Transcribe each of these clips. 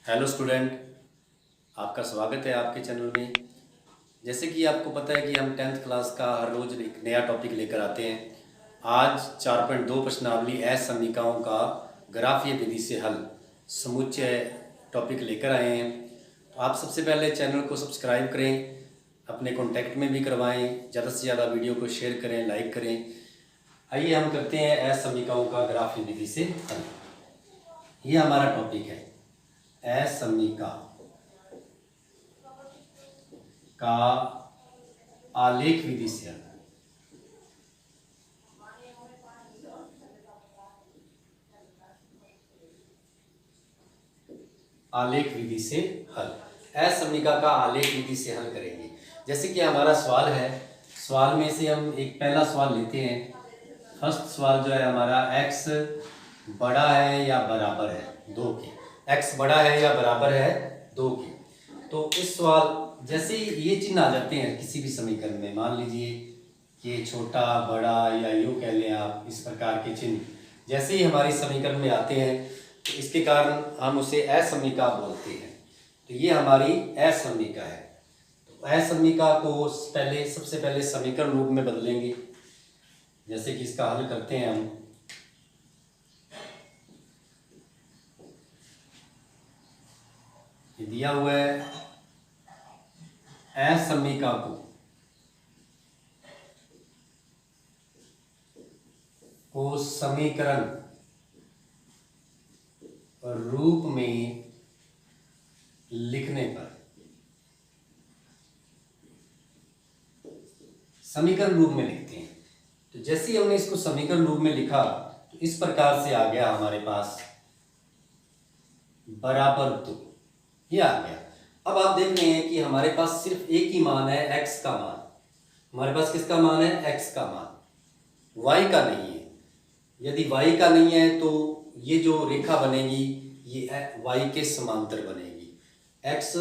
Hello student, आपका स्वागत है आपके चैनल में। जैसे कि आपको पता है कि हम 10th क्लास का हर रोज़ एक नया टॉपिक लेकर आते हैं। आज 4.2 प्रश्नावली असमीकाओं का ग्राफीय विधि से हल समुच्चय टॉपिक लेकर आए हैं। तो आप सबसे पहले चैनल को सब्सक्राइब करें, अपने कॉन्टैक्ट में भी करवाएं, ज़्यादा से ज़्यादा वीडियो को शेयर करें, लाइक करें। आइए हम करते हैं असमीकाओं का ग्राफीय विधि से हल। ये हमारा टॉपिक है असमीका का आलेख विधि से हल। आलेख विधि से हल, असमीका का आलेख विधि से हल करेंगे। जैसे कि हमारा सवाल है, सवाल में से हम एक पहला सवाल लेते हैं। फर्स्ट सवाल जो है हमारा, x बड़ा है या बराबर है 2 के। x बड़ा है या बराबर है 2 के। तो इस सवाल जैसे ये चिन्ह आ जाते हैं किसी भी समीकरण में, मान लीजिए कि छोटा बड़ा या यूँ कह लें आप, इस प्रकार के चिन्ह जैसे ही हमारी समीकरण में आते हैं तो इसके कारण हम उसे असमीका बोलते हैं। तो ये हमारी असमीका है। तो असमीका को सबसे पहले समीकरण रूप में बदलेंगे। जैसे कि इसका हल करते हैं हम। ये दिया हुआ है असमीका को समीकरण रूप में लिखने पर, समीकरण रूप में लिखते हैं। तो जैसे ही हमने इसको समीकरण रूप में लिखा तो इस प्रकार से आ गया हमारे पास बराबर 2, ये आ गया। अब आप देख रहे हैं कि हमारे पास सिर्फ एक ही मान है, x का मान। हमारे पास किसका मान है? x का मान, y का नहीं है। यदि y का नहीं है तो ये जो रेखा बनेगी ये y के समांतर बनेगी। x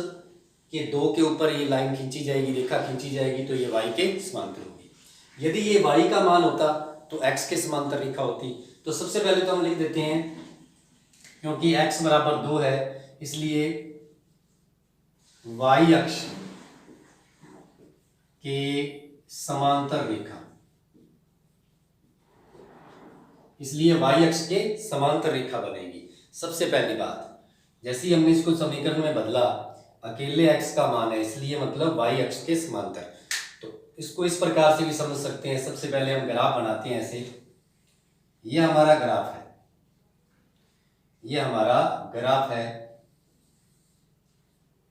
के 2 के ऊपर ये लाइन खींची जाएगी, रेखा खींची जाएगी, तो ये y के समांतर होगी। यदि ये y का मान होता तो x के समांतर रेखा होती। तो सबसे पहले तो हम लिख देते हैं, क्योंकि x बराबर 2 है इसलिए y अक्ष के समांतर रेखा, इसलिए y अक्ष के समांतर रेखा बनेगी। सबसे पहली बात, जैसे ही हमने इसको समीकरण में बदला, अकेले x का मान है इसलिए मतलब y अक्ष के समांतर। तो इसको इस प्रकार से भी समझ सकते हैं। सबसे पहले हम ग्राफ बनाते हैं ऐसे। ये हमारा ग्राफ है, ये हमारा ग्राफ है।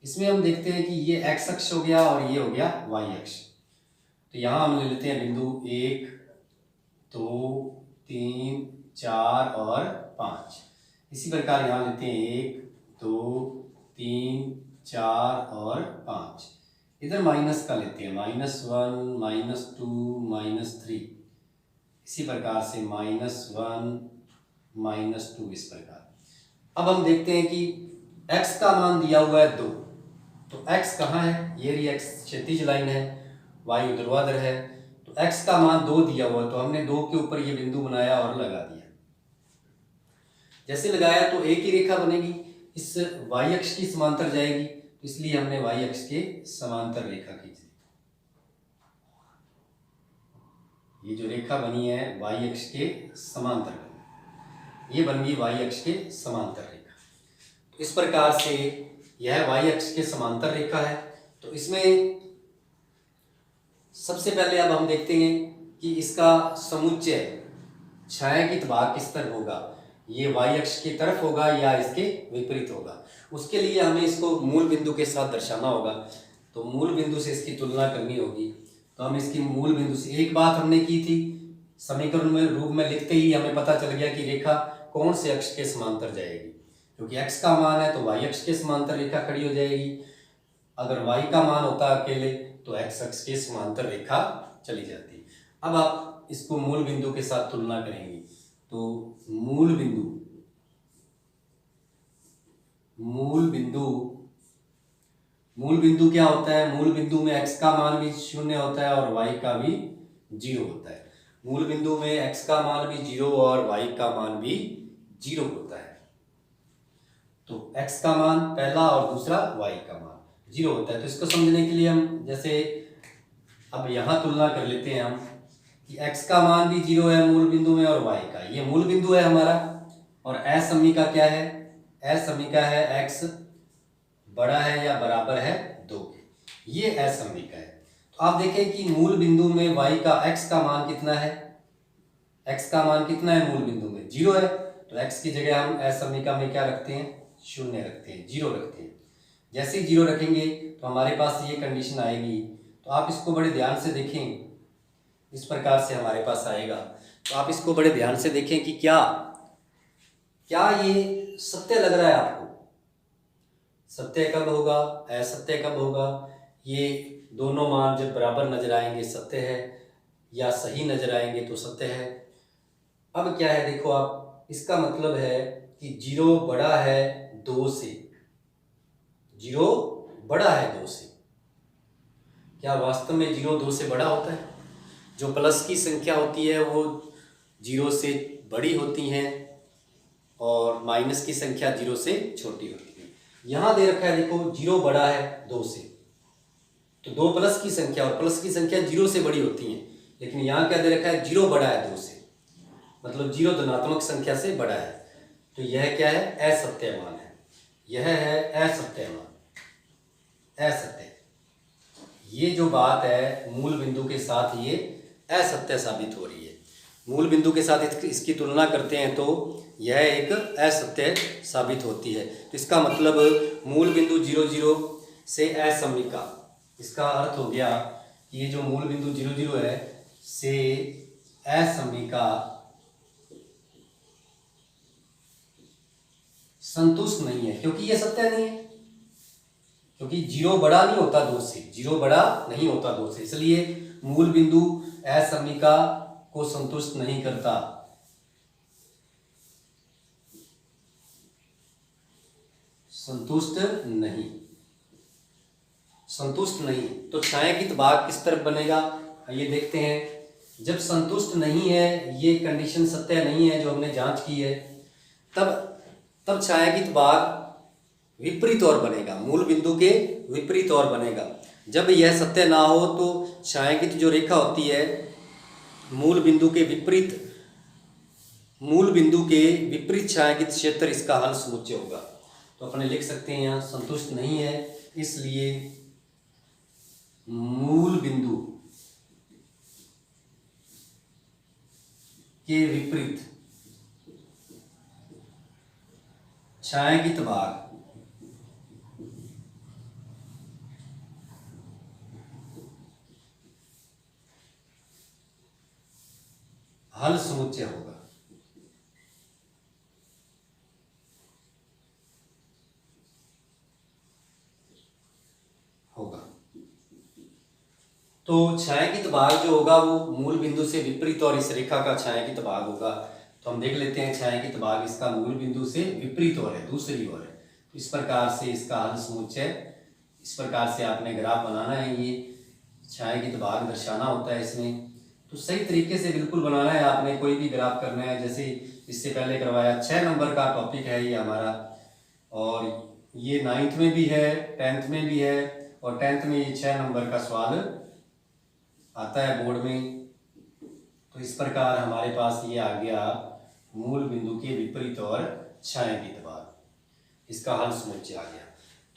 इसमें हम देखते हैं कि ये x अक्ष हो गया और ये हो गया y अक्ष। तो यहां हम ले लेते हैं बिंदु 1, 2, 3, 4 और 5। इसी प्रकार यहां लेते हैं 1, 2, 3, 4 और 5। इधर माइनस का लेते हैं, -1, -2, -3। इसी प्रकार से -1, -2, इस प्रकार। अब हम देखते हैं कि x का मान दिया हुआ है 2, तो x कहाँ है? ये रही x क्षैतिज लाइन है, y ऊर्ध्वाधर है। तो x का मान 2 दिया हुआ, तो हमने 2 के ऊपर ये बिंदु बनाया और लगा दिया। जैसे लगाया तो एक ही रेखा बनेगी, इस y अक्ष की समांतर जाएगी, तो इसलिए हमने y अक्ष के समांतर रेखा खींची। ये जो रेखा बनी है y अक्ष के समांतर बनी, ये बन गई y अक्ष के समांतर रेखा। तो इस प्रकार से यह y अक्ष के समांतर रेखा है। तो इसमें सबसे पहले अब हम देखते हैं कि इसका समुच्चय छायांकित भाग किस तरफ होगा, ये y अक्ष की तरफ होगा या इसके विपरीत होगा। उसके लिए हमें इसको मूल बिंदु के साथ दर्शाना होगा। तो मूल बिंदु से इसकी तुलना करनी होगी। तो हम इसकी मूल बिंदु से, एक बात हमने की थी, समीकरण में रूप में लिखते ही हमें पता चल गया कि रेखा कौन से अक्ष के समांतर जाएगी। क्योंकि x का मान है तो y अक्ष के समांतर रेखा खड़ी हो जाएगी। अगर y का मान होता अकेले तो x अक्ष के समांतर रेखा चली जाती। अब आप इसको मूल बिंदु के साथ तुलना करेंगे। तो मूल बिंदु क्या होता है? मूल बिंदु में x का मान भी 0 होता है और y का भी 0 होता है। मूल बिंदु में x का मान भी 0 और y का मान भी 0 होता है। तो x का मान पहला और दूसरा y का मान 0 होता है। तो इसको समझने के लिए हम जैसे अब यहाँ तुलना कर लेते हैं हम कि x का मान भी 0 है मूल बिंदु में और y का, ये मूल बिंदु है हमारा। और असमीका क्या है, असमीका है x बड़ा है या बराबर है 2 के, ये असमीका है। तो आप देखें कि मूल बिंदु में y का x का मान कितना है, x का मान कितना है मूल बिंदु में 0 है। तो x की जगह हम असमीका में क्या रखते हैं, 0 रखते हैं, 0 रखते हैं। जैसे ही 0 रखेंगे तो हमारे पास ये कंडीशन आएगी। तो आप इसको बड़े ध्यान से देखें, इस प्रकार से हमारे पास आएगा। तो आप इसको बड़े ध्यान से देखें कि क्या क्या ये सत्य लग रहा है आपको, सत्य कब होगा, असत्य कब होगा, ये दोनों मान जब बराबर नजर आएंगे सत्य है, या सही नजर आएंगे तो सत्य है। अब क्या है देखो आप, इसका मतलब है कि 0 बड़ा है 2 से, 0 बड़ा है 2 से। क्या वास्तव में 0 2 से बड़ा होता है? जो प्लस की संख्या होती है वो 0 से बड़ी होती हैं और माइनस की संख्या 0 से छोटी होती है। यहाँ दे रखा है देखो 0 बड़ा है 2 से, तो 2 प्लस की संख्या और प्लस की संख्या 0 से बड़ी होती हैं। लेकिन यहाँ क्या दे रखा है, 0 बड़ा है 2 से, मतलब 0 धनात्मक संख्या से बड़ा है। तो यह क्या है, असत्य मान है, यह है असत्य मान, असत्य। ये जो बात है मूल बिंदु के साथ ये असत्य साबित हो रही है। मूल बिंदु के साथ इसकी तुलना करते हैं तो यह एक असत्य साबित होती है। तो इसका मतलब मूल बिंदु 0 0 से असमीका, इसका अर्थ हो गया कि ये जो मूल बिंदु 0 0 है से असमीका संतुष्ट नहीं है, क्योंकि ये सत्य नहीं है, क्योंकि 0 बड़ा नहीं होता 2 से, 0 बड़ा नहीं होता 2 से, इसलिए मूल बिंदु असमीका को संतुष्ट नहीं करता। संतुष्ट नहीं, संतुष्ट नहीं। तो छायांकित भाग किस तरफ बनेगा, ये देखते हैं। जब संतुष्ट नहीं है, ये कंडीशन सत्य नहीं है जो हमने जांच की है, तब छायांकित भाग विपरीत ओर बनेगा, मूल बिंदु के विपरीत ओर बनेगा। जब यह सत्य ना हो तो छायांकित जो रेखा होती है मूल बिंदु के विपरीत छायांकित क्षेत्र, इसका हल समुच्चय होगा। तो अपने लिख सकते हैं यहाँ संतुष्ट नहीं है, इसलिए मूल बिंदु के विपरीत छायांकित भाग हल समुच्चय होगा। तो छायांकित भाग जो होगा वो मूल बिंदु से विपरीत और इस रेखा का छायांकित भाग होगा। तो हम देख लेते हैं छायांकित भाग इसका मूल बिंदु से विपरीत ओर है, दूसरी ओर है। तो इस प्रकार से इसका हल समुच्चय, इस प्रकार से आपने ग्राफ बनाना है, ये छायांकित भाग दर्शाना होता है इसमें। तो सही तरीके से बिल्कुल बनाना है आपने, कोई भी ग्राफ करना है। जैसे इससे पहले करवाया 6 नंबर का टॉपिक है ये हमारा, और ये 9th में भी है, 10th में भी है, और 10th में ये 6 नंबर का सवाल आता है बोर्ड में। तो इस प्रकार हमारे पास ये आ गया मूल बिंदु के विपरीत और छायांकित भाग, इसका हल समुच्चय आ गया।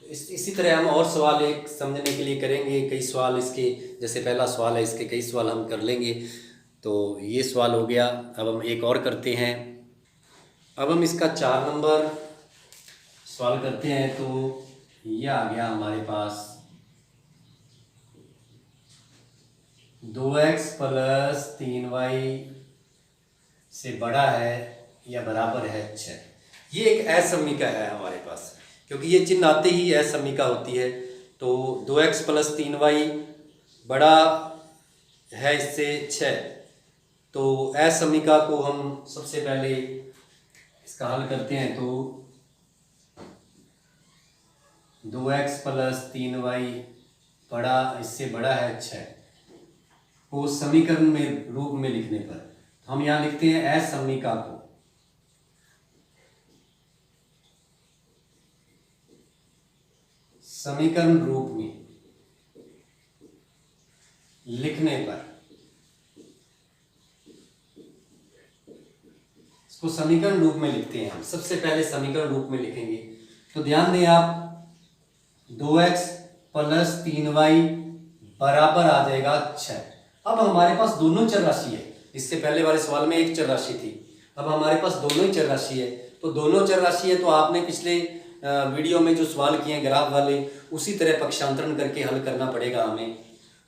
तो इसी तरह हम और सवाल एक समझने के लिए करेंगे, कई सवाल इसके, जैसे पहला सवाल है इसके कई सवाल हम कर लेंगे। तो ये सवाल हो गया। अब हम एक और करते हैं। अब हम इसका 4 नंबर सवाल करते हैं। तो ये आ गया हमारे पास 2x + 3y से बड़ा है या बराबर है 6। ये एक असमीका है हमारे पास, क्योंकि ये चिन्ह आते ही असमीका होती है। तो 2x + 3y बड़ा है इससे 6। तो असमीका को हम सबसे पहले इसका हल करते हैं। तो 2x + 3y बड़ा, इससे बड़ा है 6 को समीकरण में रूप में लिखने पर हम यहाँ लिखते हैं असमीका को समीकरण रूप में लिखने पर, इसको समीकरण रूप में लिखते हैं हम। सबसे पहले समीकरण रूप में लिखेंगे तो ध्यान दें आप, 2x प्लस 3y बराबर आ जाएगा 6। अब हमारे पास दोनों चर राशि है, इससे पहले वाले सवाल में एक चर राशि थी, अब हमारे पास दोनों ही चर राशि है। तो दोनों चर राशि है तो आपने पिछले वीडियो में जो सवाल किए हैं ग्राफ वाले, उसी तरह पक्षांतरण करके हल करना पड़ेगा हमें।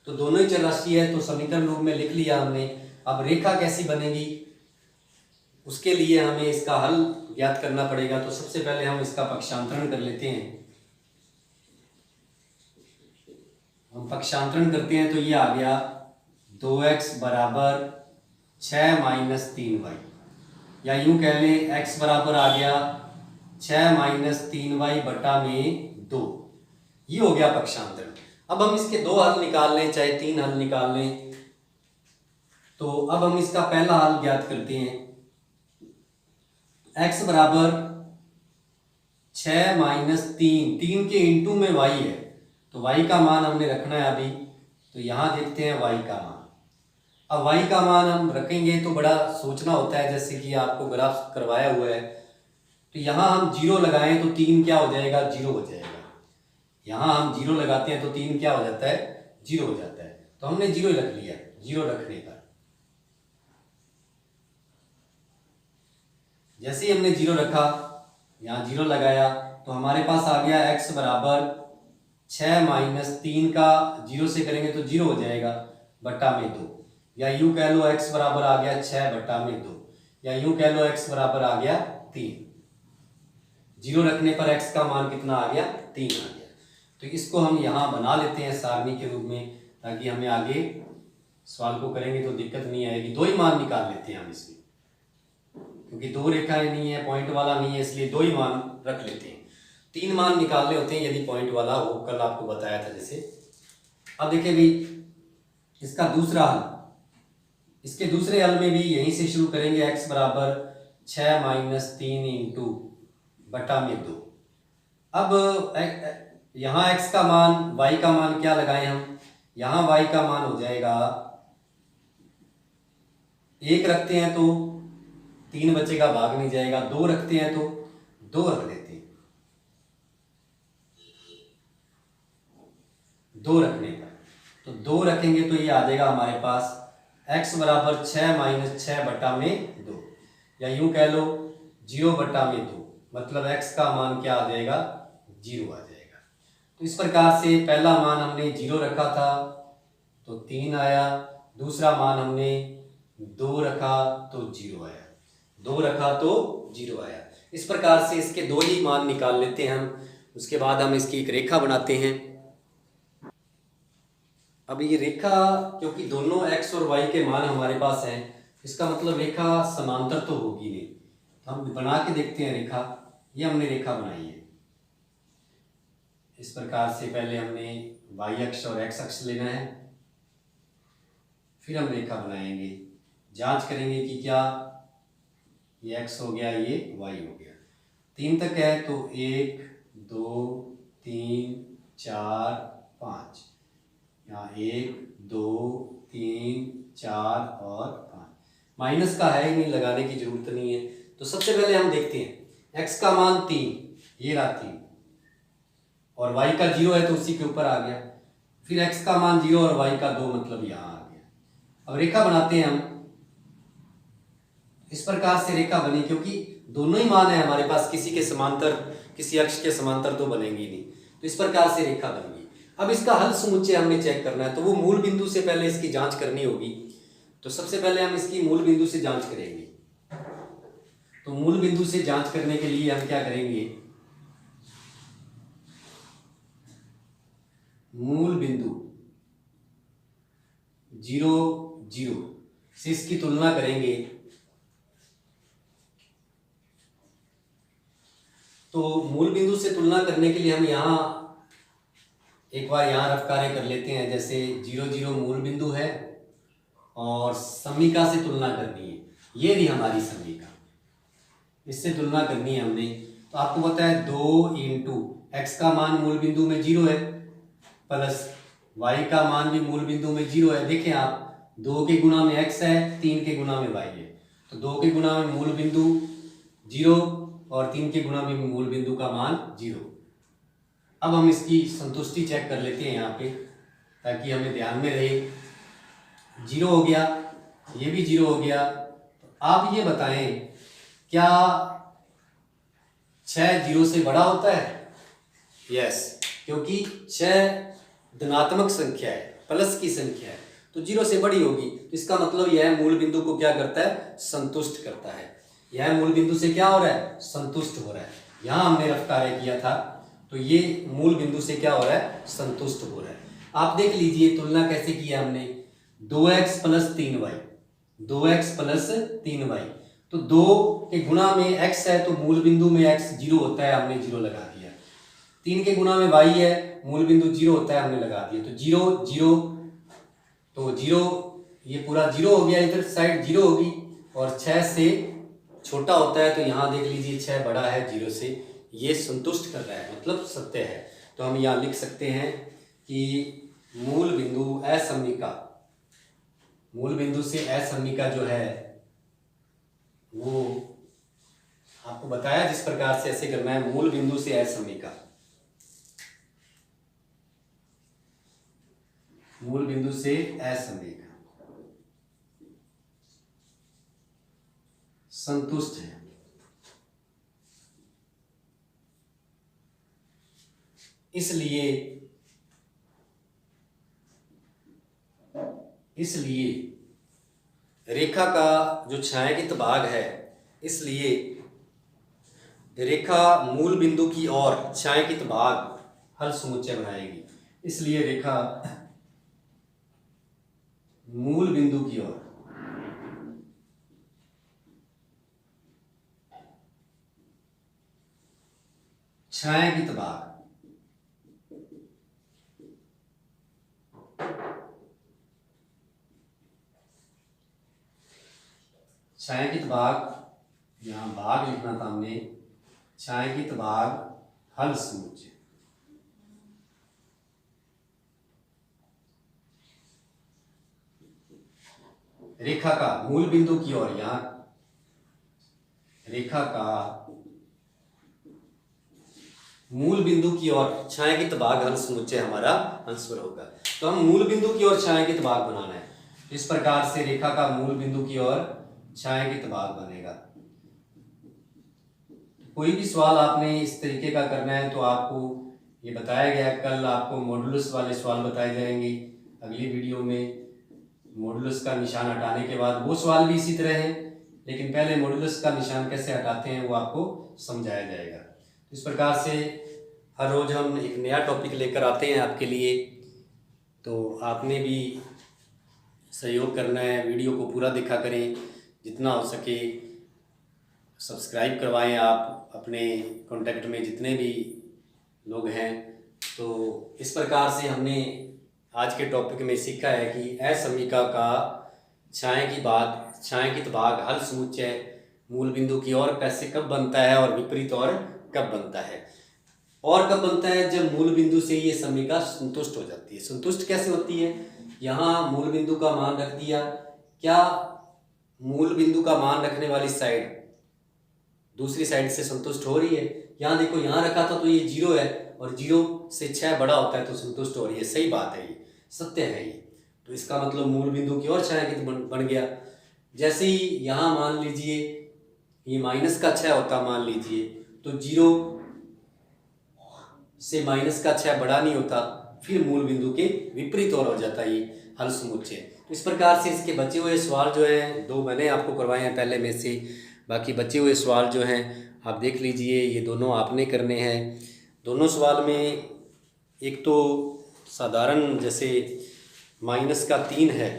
तो दोनों ही चर राशि है तो समीकरण रूप में लिख लिया हमने। अब रेखा कैसी बनेगी उसके लिए हमें इसका हल ज्ञात करना पड़ेगा। तो सबसे पहले हम इसका पक्षांतरण कर लेते हैं। हम पक्षांतरण करते हैं तो ये आ गया 2x बराबर 6 माइनस 3y, या यूं कह लें x बराबर आ गया 6 माइनस 3y बटा में 2। ये हो गया पक्षांतरण। अब हम इसके दो हल निकाल लें, चाहे तीन हल निकाल लें। तो अब हम इसका पहला हल ज्ञात करते हैं। x बराबर 6 माइनस 3 के इंटू में y है, तो y का मान हमने रखना है अभी। तो यहां देखते हैं y का मान। अब y का मान हम रखेंगे तो बड़ा सोचना होता है, जैसे कि आपको ग्राफ करवाया हुआ है। तो यहां हम 0 लगाएं तो 3 क्या हो जाएगा, 0 हो जाएगा। यहां हम 0 लगाते हैं तो 3 क्या हो जाता है, 0 हो जाता है। तो हमने 0 रख लिया। 0 रखने पर जैसे ही हमने 0 रखा, यहाँ 0 लगाया, तो हमारे पास आ गया x बराबर 6 माइनस 3 का 0 से करेंगे तो 0 हो जाएगा बटा में 2, या यूं कह लो x बराबर आ गया 6 बटा में 2, या यूं कह लो x बराबर आ गया 3। 0 रखने पर x का मान कितना आ गया, 3 आ गया। तो इसको हम यहाँ बना लेते हैं सारणी के रूप में, ताकि हमें आगे सवाल को करेंगे तो दिक्कत नहीं आएगी। दो ही मान निकाल लेते हैं हम इसमें, क्योंकि दो रेखाएं नहीं है, पॉइंट वाला नहीं है, इसलिए दो ही मान रख लेते हैं। 3 मान निकालने होते हैं यदि पॉइंट वाला हो, कल आपको बताया था जैसे। अब देखिए भी इसका दूसरा हल, इसके दूसरे हल में भी यहीं से शुरू करेंगे। x बराबर 6 माइनस 3 इंटू बटा में 2। अब यहाँ x का मान, y का मान क्या लगाएं हम, यहाँ y का मान हो जाएगा 1 रखते हैं तो 3 बचेगा, भाग नहीं जाएगा। 2 रखते हैं तो 2 रख देते हैं। 2 रखने पर तो 2 रखेंगे तो ये आ जाएगा हमारे पास x बराबर 6 माइनस 6 बटा में 2, या यूं कह लो 0 बटा में 2, मतलब x का मान क्या आ जाएगा, 0 आ जाएगा। तो इस प्रकार से पहला मान हमने 0 रखा था तो 3 आया, दूसरा मान हमने 2 रखा तो 0 आया, 2 रखा तो 0 आया। इस प्रकार से इसके दो ही मान निकाल लेते हैं हम। उसके बाद हम इसकी एक रेखा बनाते हैं। अब ये रेखा, क्योंकि दोनों x और y के मान हमारे पास हैं, इसका मतलब रेखा समांतर तो होगी नहीं। तो हम बना के देखते हैं रेखा। ये हमने रेखा बनाई है इस प्रकार से। पहले हमने y अक्ष और x अक्ष लेना है, फिर हम रेखा बनाएंगे, जांच करेंगे कि क्या ये x हो गया, ये y हो गया। 3 तक है तो 1 2 3 4 5, यहाँ 1 2 3 4 और 5। माइनस का है ही नहीं, लगाने की जरूरत नहीं है। तो सबसे पहले हम देखते हैं x का मान 3, ये रहा 3, और y का 0 है तो उसी के ऊपर आ गया। फिर x का मान 0 और y का 2, मतलब यहाँ आ गया। अब रेखा बनाते हैं हम। इस प्रकार से रेखा बनी, क्योंकि दोनों ही मान है हमारे पास, किसी के समांतर किसी अक्ष के समांतर तो बनेंगे नहीं। तो इस प्रकार से रेखा बन गई। अब इसका हल समुच्चय हमने चेक करना है, तो वो मूल बिंदु से पहले इसकी जांच करनी होगी। तो सबसे पहले हम इसकी मूल बिंदु से जांच करेंगे। तो मूल बिंदु से जांच करने के लिए हम क्या करेंगे, मूल बिंदु 0 0 से इसकी तुलना करेंगे। तो मूल बिंदु से तुलना करने के लिए हम यहाँ एक बार यहाँ रफ कार्य कर लेते हैं। जैसे 0 0 मूल बिंदु है और समीका से तुलना करनी है। ये रही हमारी समीका, इससे तुलना करनी है हमने। तो आपको पता है 2 इंटू x का मान मूल बिंदु में 0 है प्लस y का मान भी मूल बिंदु में 0 है। देखें आप, 2 के गुणा में x है, 3 के गुणा में y है, तो 2 के गुणा में मूल बिंदु 0 और 3 के गुणा में मूल बिंदु का मान 0। अब हम इसकी संतुष्टि चेक कर लेते हैं यहाँ पे, ताकि हमें ध्यान में रहे। 0 हो गया, ये भी 0 हो गया। तो आप ये बताएं, क्या 6 0 से बड़ा होता है? यस, क्योंकि 6 धनात्मक संख्या है, प्लस की संख्या है, तो 0 से बड़ी होगी। तो इसका मतलब यह मूल बिंदु को क्या करता है? संतुष्ट करता है। यह मूल बिंदु से क्या हो रहा है? संतुष्ट हो रहा है। यहाँ हमने रफ कार्य किया था, तो ये मूल बिंदु से क्या हो रहा है? संतुष्ट हो रहा है। आप देख लीजिए तुलना कैसे किया हमने। 2x plus 3y, 2x plus 3y, तो 2 के गुणा में x है, तो मूल बिंदु में x 0 होता है, हमने 0 लगा दिया। 3 के गुणा में y है, मूल बिंदु 0 होता है, हमने लगा दिया। तो 0 0, तो 0, ये पूरा 0 हो गया, इधर साइड 0 होगी, और 6 से छोटा होता है, तो यहाँ देख लीजिए 6 बड़ा है 0 से, ये संतुष्ट कर रहा है, मतलब सत्य है। तो हम यहाँ लिख सकते हैं कि मूल बिंदु असममिका, मूल बिंदु से असममिका जो है वो आपको बताया जिस प्रकार से ऐसे करना है। मूल बिंदु से असममिका, मूल बिंदु से असममिका संतुष्ट है। इसलिए रेखा का जो छायांकित भाग है, इसलिए रेखा मूल बिंदु की ओर छायांकित भाग हल समुच्चय बनाएगी। इसलिए रेखा मूल बिंदु की ओर छायांकित भाग, छायांकित भाग, यहाँ भाग लिखना था हमने, छायांकित भाग हल समुच्चय। रेखा का मूल बिंदु की ओर, यहाँ रेखा का मूल बिंदु की ओर छायांकित भाग हल समुच्चय हमारा आंसर होगा। तो हम मूल बिंदु की ओर छायांकित भाग बनाना है, इस प्रकार से रेखा का मूल बिंदु की ओर छायांकित भाग बनेगा। कोई भी सवाल आपने इस तरीके का करना है तो आपको ये बताया गया, कल आपको मॉडुलस वाले सवाल बताए जाएंगे। अगली वीडियो में मॉडुलस का निशान हटाने के बाद वो सवाल भी इसी तरह है, लेकिन पहले मॉडुलस का निशान कैसे हटाते हैं वो आपको समझाया जाएगा। इस प्रकार से हर रोज़ हम एक नया टॉपिक लेकर आते हैं आपके लिए, तो आपने भी सहयोग करना है, वीडियो को पूरा देखा करें, जितना हो सके सब्सक्राइब करवाएं आप अपने कांटेक्ट में जितने भी लोग हैं। तो इस प्रकार से हमने आज के टॉपिक में सीखा है कि असममिका का छायांकित भाग हल समुच्चय मूल बिंदु की ओर कैसे कब बनता है और विपरीत और कब बनता है, और कब बनता है जब मूल बिंदु से ये सममिका संतुष्ट हो जाती है। संतुष्ट कैसे होती है? यहाँ मूल बिंदु का मान रख दिया, क्या मूल बिंदु का मान रखने वाली साइड दूसरी साइड से संतुष्ट हो रही है? यहाँ देखो, यहाँ रखा था तो ये 0 है, और 0 से 6 बड़ा होता है तो संतुष्ट हो रही है। सही बात है, ये सत्य है ये। तो इसका मतलब मूल बिंदु की ओर छायांकित बन गया। जैसे ही यहाँ मान लीजिए ये माइनस का 6 होता, मान लीजिए, तो 0 से माइनस का 6 बड़ा नहीं होता, फिर मूल बिंदु के विपरीत ओर हो जाता है ये हल समुच्चय। तो इस प्रकार से इसके बचे हुए सवाल जो हैं, 2 मैंने आपको करवाए हैं पहले में से, बाकी बचे हुए सवाल जो हैं आप देख लीजिए, ये दोनों आपने करने हैं। दोनों सवाल में एक तो साधारण जैसे माइनस का 3 है,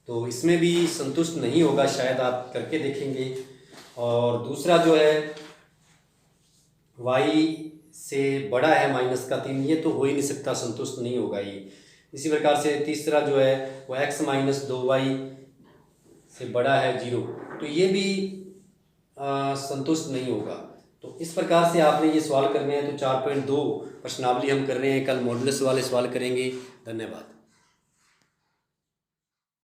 तो इसमें भी संतुष्ट नहीं होगा, शायद आप करके देखेंगे। और दूसरा जो है y से बड़ा है माइनस का 3, ये तो हो ही नहीं सकता, संतुष्ट नहीं होगा ये। इसी प्रकार से तीसरा जो है वो x माइनस 2y से बड़ा है 0, तो ये भी संतुष्ट नहीं होगा। तो इस प्रकार से आपने ये सवाल करने हैं। तो 4.2 प्रश्नावली हम कर रहे हैं, कल मॉडुलस वाले सवाल करेंगे। धन्यवाद।